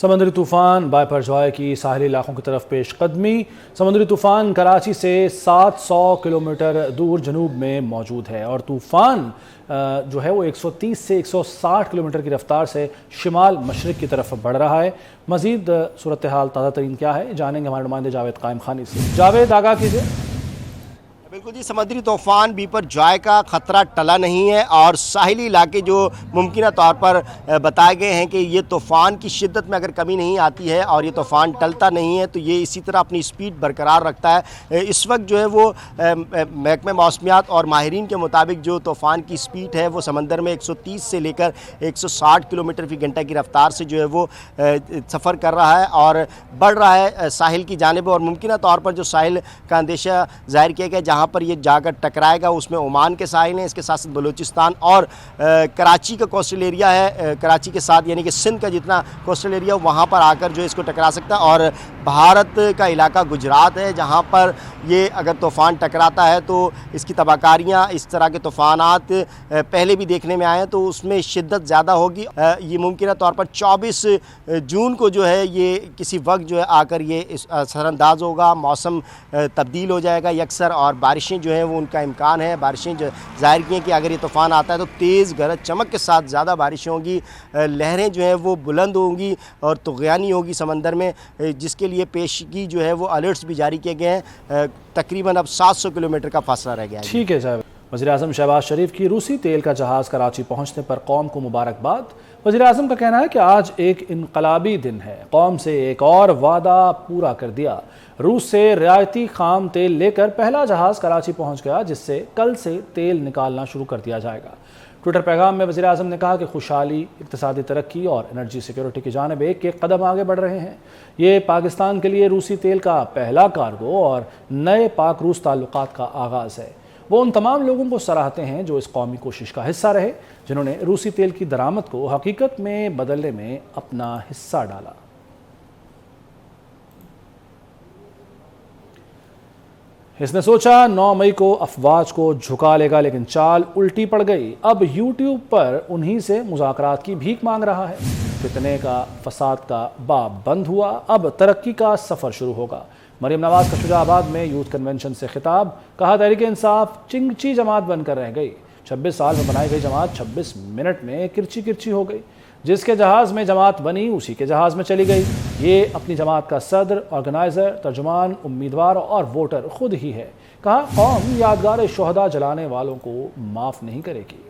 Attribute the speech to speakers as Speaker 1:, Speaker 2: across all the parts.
Speaker 1: سمندری طوفان بائپرجوائے کی ساحلی علاقوں کی طرف پیش قدمی۔ سمندری طوفان کراچی سے 700 کلومیٹر دور جنوب میں موجود ہے اور طوفان جو ہے وہ 130 سے 160 کلومیٹر کی رفتار سے شمال مشرق کی طرف بڑھ رہا ہے۔ مزید صورتحال تازہ ترین کیا ہے جانیں گے ہمارے نمائندے جاوید قائم خانی سے۔ جاوید آگاہ کیجیے۔
Speaker 2: بالکل جی، سمندری طوفان بائپرجوائے کا خطرہ ٹلا نہیں ہے اور ساحلی علاقے جو ممکنہ طور پر بتائے گئے ہیں کہ یہ طوفان کی شدت میں اگر کمی نہیں آتی ہے اور یہ طوفان ٹلتا نہیں ہے تو یہ اسی طرح اپنی سپیڈ برقرار رکھتا ہے۔ اس وقت جو ہے وہ محکمہ موسمیات اور ماہرین کے مطابق جو طوفان کی سپیڈ ہے وہ سمندر میں 130 سے لے کر 160 کلومیٹر فی گھنٹہ کی رفتار سے جو ہے وہ سفر کر رہا ہے اور بڑھ رہا ہے ساحل کی جانب، اور ممکنہ طور پر جو ساحل کا اندیشہ ظاہر کیا گیا جہاں پر یہ جا کر ٹکرائے گا اس میں عمان کے ساحل ہیں، اس کے ساتھ ساتھ بلوچستان اور کراچی کا کوسٹل ایریا ہے، کراچی کے ساتھ یعنی کہ سندھ کا جتنا کوسٹل ایریا وہاں پر آ کر جو اس کو ٹکرا سکتا ہے، اور بھارت کا علاقہ گجرات ہے جہاں پر یہ اگر طوفان ٹکراتا ہے تو اس کی تباہ کاریاں، اس طرح کے طوفانات پہلے بھی دیکھنے میں آئے ہیں تو اس میں شدت زیادہ ہوگی۔ یہ ممکنہ طور پر 24 جون کو جو ہے یہ کسی وقت جو ہے آ کر یہ اثر انداز ہوگا، موسم تبدیل ہو جائے گا یکسر، اور بارشیں جو ہیں وہ ان کا امکان ہے۔ بارشیں جو ظاہر کی ہیں کہ اگر یہ طوفان آتا ہے تو تیز گرج چمک کے ساتھ زیادہ بارشیں ہوں گی، لہریں جو ہیں وہ بلند ہوں گی اور طغیانی ہوگی سمندر میں، جس کے لیے پیشگی جو ہے وہ الرٹس بھی جاری کیے گئے ہیں۔ تقریباً اب 700 کلومیٹر کا فاصلہ رہ گیا ہے۔
Speaker 1: ٹھیک ہے صاحب۔ وزیراعظم شہباز شریف کی روسی تیل کا جہاز کراچی پہنچنے پر قوم کو مبارکباد۔ وزیراعظم کا کہنا ہے کہ آج ایک انقلابی دن ہے، قوم سے ایک اور وعدہ پورا کر دیا۔ روس سے رعایتی خام تیل لے کر پہلا جہاز کراچی پہنچ گیا، جس سے کل سے تیل نکالنا شروع کر دیا جائے گا۔ ٹویٹر پیغام میں وزیراعظم نے کہا کہ خوشحالی، اقتصادی ترقی اور انرجی سیکیورٹی کی جانب ایک ایک قدم آگے بڑھ رہے ہیں۔ یہ پاکستان کے لیے روسی تیل کا پہلا کارگو اور نئے پاک روس تعلقات کا آغاز ہے۔ وہ ان تمام لوگوں کو سراہتے ہیں جو اس قومی کوشش کا حصہ رہے، جنہوں نے روسی تیل کی درآمد کو حقیقت میں بدلنے میں اپنا حصہ ڈالا۔ اس نے سوچا 9 مئی کو افواج کو جھکا لے گا، لیکن چال الٹی پڑ گئی۔ اب یوٹیوب پر انہی سے مذاکرات کی بھیک مانگ رہا ہے۔ فتنے کا، فساد کا باب بند ہوا، اب ترقی کا سفر شروع ہوگا۔ مریم نواز کا شجاع آباد میں یوتھ کنونشن سے خطاب، کہا تحریک انصاف چنگچی جماعت بن کر رہ گئی۔ 26 سال میں بنائی گئی جماعت 26 منٹ میں کرچی کرچی ہو گئی۔ جس کے جہاز میں جماعت بنی اسی کے جہاز میں چلی گئی۔ یہ اپنی جماعت کا صدر، آرگنائزر، ترجمان، امیدوار اور ووٹر خود ہی ہے۔ کہا قوم یادگار شہداء جلانے والوں کو معاف نہیں کرے گی۔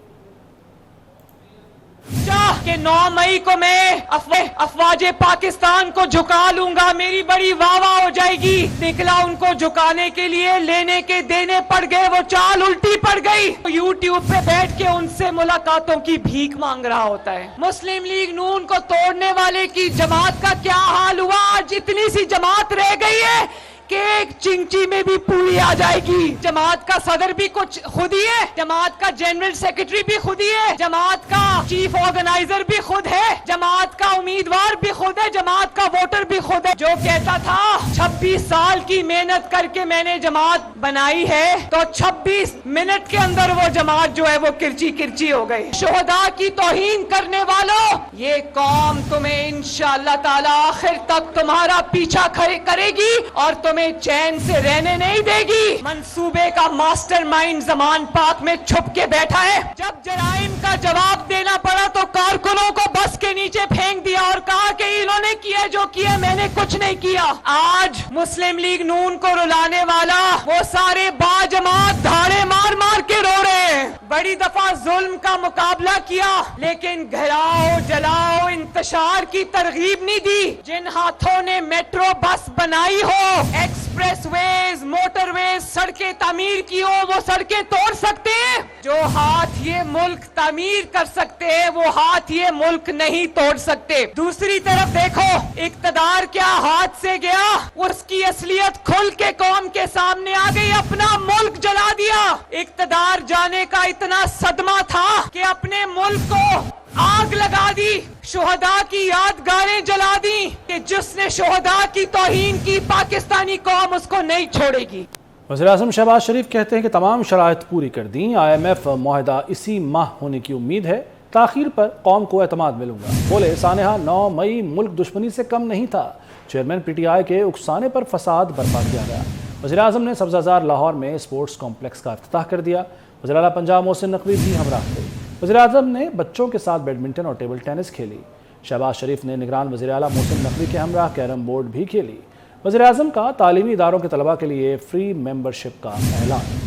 Speaker 3: کہ 9 مئی کو میں افواج پاکستان کو جھکا لوں گا، میری بڑی واہ واہ ہو جائے گی۔ نکلا ان کو جھکانے کے لیے، لینے کے دینے پڑ گئے، وہ چال الٹی پڑ گئی۔ یوٹیوب پہ بیٹھ کے ان سے ملاقاتوں کی بھیک مانگ رہا ہوتا ہے۔ مسلم لیگ نون کو توڑنے والے کی جماعت کا کیا حال ہوا؟ آج اتنی سی جماعت رہ گئی ہے کہ ایک چنگچی میں بھی پوری آ جائے گی۔ جماعت کا صدر بھی کچھ خود ہی ہے، جماعت کا جنرل سیکرٹری بھی خود ہی ہے، جماعت کا چیف آرگنائزر بھی خود ہے، جماعت کا امیدوار بھی خود ہے، جماعت کا ووٹر بھی خود ہے۔ جو کہتا تھا 26 سال کی محنت کر کے میں نے جماعت بنائی ہے، تو 26 منٹ کے اندر وہ جماعت جو ہے وہ کرچی کرچی ہو گئی۔ شہداء کی توہین کرنے والوں، یہ قوم تمہیں انشاءاللہ تعالی آخر تک تمہارا پیچھا کرے گی اور تمہیں چین سے رہنے نہیں دے گی۔ منصوبے کا ماسٹر مائنڈ زمان پاک میں چھپ کے بیٹھا ہے۔ جب جرائم کا جواب دینا پڑا تو کارکنوں کو بس کے نیچے پھینک دیا اور کہا کہ انہوں نے کیا جو کیا، میں نے کچھ نہیں کیا۔ آج مسلم لیگ نون کو رلانے والا وہ سارے باجماعت دھاڑے مار مار کے رو رہے ہیں۔ بڑی دفعہ ظلم کا مقابلہ کیا لیکن گھراؤ جلاؤ انتشار کی ترغیب نہیں دی۔ جن ہاتھوں نے میٹرو بس بنائی ہو، ایکسپریس ویز، موٹر ویز، سڑکیں تعمیر کی ہو، وہ سڑکیں توڑ سکتے ہیں؟ جو ہاتھ یہ ملک تعمیر کر سکتے ہیں وہ ہاتھ یہ ملک نہیں توڑ سکتے۔ دوسری طرف دیکھو اقتدار کیا ہاتھ سے گیا، اس کی اصلیت کھل کے قوم کے سامنے آ گئی، اپنا ملک جلا دیا۔ اقتدار جانے کا اتنا صدمہ تھا کہ اپنے ملک کو آگ لگا دی، شہداء کی یادگاریں جلا دی کہ جس نے شہداء کی توہین کی پاکستانی قوم اس کو نہیں چھوڑے گی۔
Speaker 1: وزیراعظم شہباز شریف کہتے ہیں کہ تمام شرائط پوری کر دیں۔ IMF معاہدہ اسی ماہ ہونے کی امید ہے۔ تاخیر پر قوم کو اعتماد ملوں گا۔ بولے سانحہ 9 مئی ملک دشمنی سے کم نہیں تھا، چیئرمین پی ٹی آئی کے اکسانے پر فساد برپا کیا گیا۔ وزیراعظم نے سبزہ زار لاہور میں اسپورٹس کمپلیکس کا افتتاح کر دیا۔ وزیر اعلیٰ پنجاب محسن نقوی بھی ہمراہ تھے۔ وزیراعظم نے بچوں کے ساتھ بیڈمنٹن اور ٹیبل ٹینس کھیلی۔ شہباز شریف نے نگران وزیر اعلیٰ محسن نقوی کے ہمراہ کیرم بورڈ بھی کھیلی۔ وزیراعظم کا تعلیمی اداروں کے طلباء کے لیے فری ممبرشپ کا اعلان۔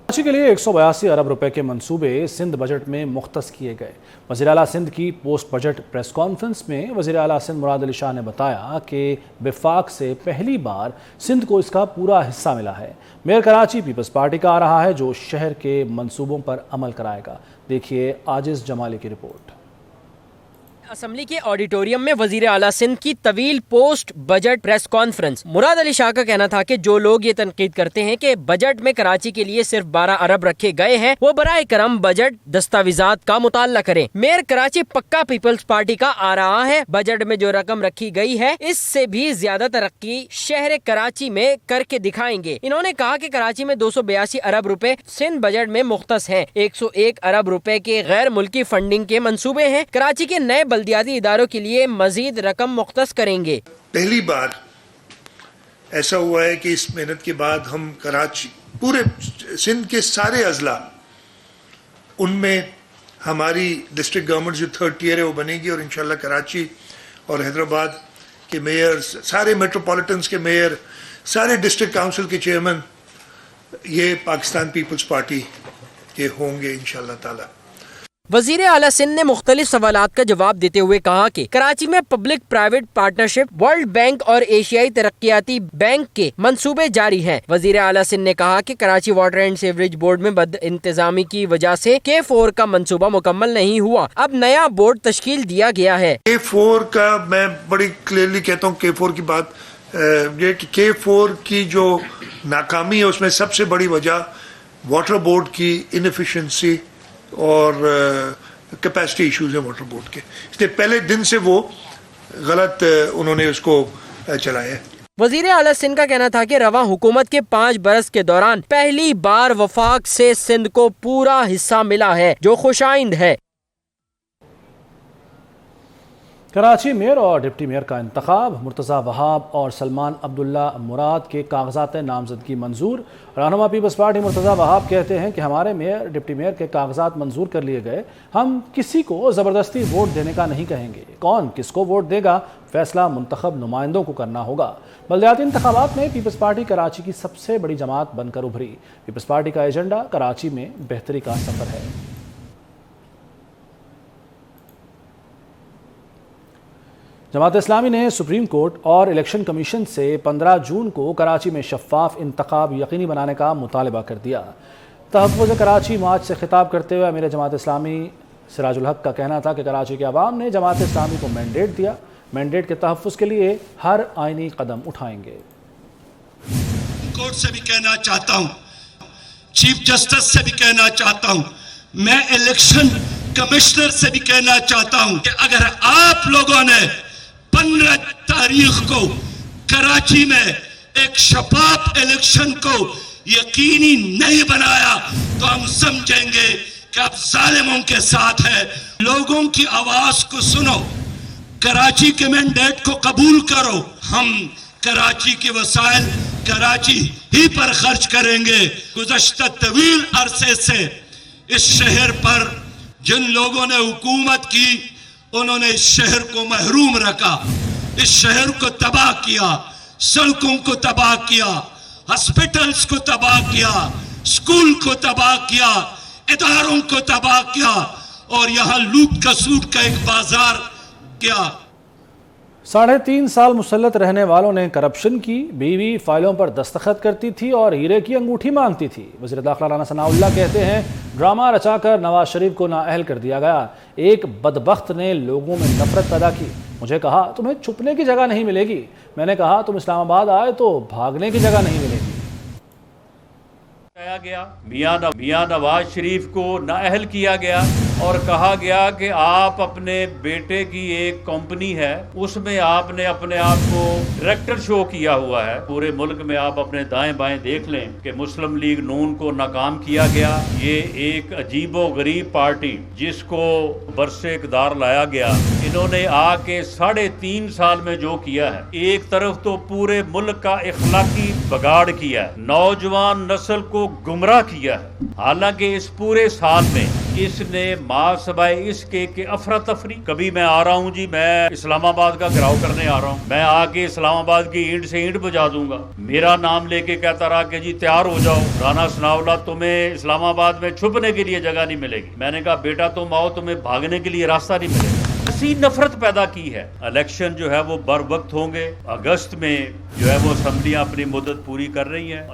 Speaker 1: کراچی کے لیے 182 ارب روپے کے منصوبے سندھ بجٹ میں مختص کیے گئے۔ وزیر اعلیٰ سندھ کی پوسٹ بجٹ پریس کانفرنس میں وزیر اعلیٰ سندھ مراد علی شاہ نے بتایا کہ وفاق سے پہلی بار سندھ کو اس کا پورا حصہ ملا ہے۔ میئر کراچی پیپلز پارٹی کا آ رہا ہے جو شہر کے منصوبوں پر عمل کرائے گا۔ دیکھیے عاجز جمالی کی رپورٹ۔
Speaker 4: اسمبلی کے آڈیٹوریم میں وزیر اعلیٰ سندھ کی طویل پوسٹ بجٹ پریس کانفرنس۔ مراد علی شاہ کا کہنا تھا کہ جو لوگ یہ تنقید کرتے ہیں کہ بجٹ میں کراچی کے لیے صرف 12 ارب رکھے گئے ہیں، وہ برائے کرم بجٹ دستاویزات کا مطالعہ کریں۔ میئر کراچی پکا پیپلز پارٹی کا آ رہا ہے۔ بجٹ میں جو رقم رکھی گئی ہے اس سے بھی زیادہ ترقی شہر کراچی میں کر کے دکھائیں گے۔ انہوں نے کہا کہ کراچی میں 282 ارب روپے سندھ بجٹ میں مختص ہیں۔ 101 ارب روپے کے غیر ملکی فنڈنگ کے منصوبے ہیں۔ کراچی کے نئے بلدیاتی اداروں کے لیے مزید رقم مختص کریں گے۔
Speaker 5: پہلی بار ایسا ہوا ہے کہ اس محنت کے بعد ہم کراچی پورے سندھ کے سارے اضلاع ان میں ہماری ڈسٹرکٹ گورنمنٹ جو 3rd ٹیئر ہے وہ بنے گی، اور انشاءاللہ کراچی اور حیدرآباد کے میئر، سارے میٹروپولیٹنز کے میئر، سارے ڈسٹرکٹ کاؤنسل کے چیئرمین یہ پاکستان پیپلز پارٹی کے ہوں گے انشاءاللہ تعالی۔
Speaker 4: وزیر اعلیٰ سندھ نے مختلف سوالات کا جواب دیتے ہوئے کہا کہ کراچی میں public private partnership, world bank اور ایشیائی ترقیاتی بینک کے منصوبے جاری ہیں۔ وزیر اعلیٰ سندھ نے کہا کہ Karachi water and sewerage board میں بد انتظامی کی وجہ سے K4 کا منصوبہ مکمل نہیں ہوا، اب نیا بورڈ تشکیل دیا گیا ہے۔
Speaker 5: K4 کا میں بڑی کلیئرلی کہتا ہوں، K4 کی بات یہ کہ K4 کی جو ناکامی ہے اس میں سب سے بڑی وجہ واٹر بورڈ کی انفیشنسی اور کیپیسٹی ایشوز ہیں واٹر بورڈ کے، اس لیے پہلے دن سے وہ غلط انہوں نے اس کو چلایا ہے۔
Speaker 4: وزیر اعلیٰ سندھ کا کہنا تھا کہ رواں حکومت کے 5 برس کے دوران پہلی بار وفاق سے سندھ کو پورا حصہ ملا ہے، جو خوشائند ہے۔
Speaker 1: کراچی میئر اور ڈپٹی میئر کا انتخاب، مرتضی وہاب اور سلمان عبداللہ مراد کے کاغذات نامزدگی منظور۔ رہنما پیپلز پارٹی مرتضی وہاب کہتے ہیں کہ ہمارے میئر ڈپٹی میئر کے کاغذات منظور کر لیے گئے، ہم کسی کو زبردستی ووٹ دینے کا نہیں کہیں گے، کون کس کو ووٹ دے گا فیصلہ منتخب نمائندوں کو کرنا ہوگا۔ بلدیاتی انتخابات میں پیپلز پارٹی کراچی کی سب سے بڑی جماعت بن کر ابھری۔ پیپلز پارٹی کا ایجنڈا کراچی میں بہتری کا سفر ہے۔ جماعت اسلامی نے سپریم کورٹ اور الیکشن کمیشن سے 15 جون کو کراچی میں شفاف انتخاب یقینی بنانے کا مطالبہ کر دیا۔ تحفظ کراچی مارچ سے خطاب کرتے ہوئے امیر جماعت اسلامی سراج الحق کا کہنا تھا کہ کراچی کے عوام نے جماعت اسلامی کو مینڈیٹ دیا، مینڈیٹ کے تحفظ کے لیے ہر آئینی قدم اٹھائیں گے۔
Speaker 6: کورٹ سے بھی کہنا چاہتا ہوں، چیف جسٹس سے بھی کہنا چاہتا ہوں، میں الیکشن کمشنر سے بھی کہنا چاہتا ہوں کہ اگر آپ لوگوں نے 15 تاریخ کو کراچی میں ایک شفاف الیکشن کو یقینی نہیں بنایا تو ہم سمجھیں گے کہ اب ظالموں کے ساتھ ہے۔ لوگوں کی آواز کو سنو، کراچی کے مینڈیٹ کو قبول کرو، ہم کراچی کے وسائل کراچی ہی پر خرچ کریں گے۔ گزشتہ طویل عرصے سے اس شہر پر جن لوگوں نے حکومت کی انہوں نے اس شہر کو محروم رکھا، اس شہر کو تباہ کیا، سڑکوں کو تباہ کیا، ہسپیٹلز کو تباہ کیا، اسکول کو تباہ کیا، اداروں کو تباہ کیا، اور یہاں لوٹ کسوٹ کا ایک بازار کیا۔
Speaker 1: 3.5 سال مسلط رہنے والوں نے کرپشن کی، بیوی فائلوں پر دستخط کرتی تھی اور ہیرے کی انگوٹھی مانگتی تھی۔ وزیر داخلہ رانا ثناء اللہ کہتے ہیں ڈرامہ رچا کر نواز شریف کو نااہل کر دیا گیا۔ ایک بدبخت نے لوگوں میں نفرت پیدا کی، مجھے کہا تمہیں چھپنے کی جگہ نہیں ملے گی، میں نے کہا تم اسلام آباد آئے تو بھاگنے کی جگہ نہیں ملے گی۔
Speaker 7: میاں نواز شریف کو نااہل کیا گیا، اور کہا گیا کہ آپ اپنے بیٹے کی ایک کمپنی ہے اس میں آپ نے اپنے آپ کو ڈائریکٹر شو کیا ہوا ہے. پورے ملک میں آپ اپنے دائیں بائیں دیکھ لیں کہ مسلم لیگ نون کو ناکام کیا گیا. یہ ایک عجیب و غریب پارٹی جس کو برسے اقتدار لایا گیا, انہوں نے آ کے 3.5 سال میں جو کیا ہے, ایک طرف تو پورے ملک کا اخلاقی بگاڑ کیا ہے, نوجوان نسل کو گمراہ کیا ہے. حالانکہ اس پورے سال میں اس نے ماں سوائے اس کے کہ افراتفری, کبھی میں آ رہا ہوں جی میں اسلام آباد کا گھراؤ کرنے آ رہا ہوں, میں آ کے اسلام آباد کی اینٹ سے اینٹ بجا دوں گا, میرا نام لے کے کہتا رہا کہ جی تیار ہو جاؤ رانا ثناءاللہ, تمہیں اسلام آباد میں چھپنے کے لیے جگہ نہیں ملے گی. میں نے کہا بیٹا تم آؤ, تمہیں بھاگنے کے لیے راستہ نہیں ملے گا. ایسی نفرت پیدا کی ہے. الیکشن جو ہے وہ بر وقت ہوں گے, اگست میں جو ہے وہ اسمبلیاں اپنی مدت پوری کر رہی ہیں.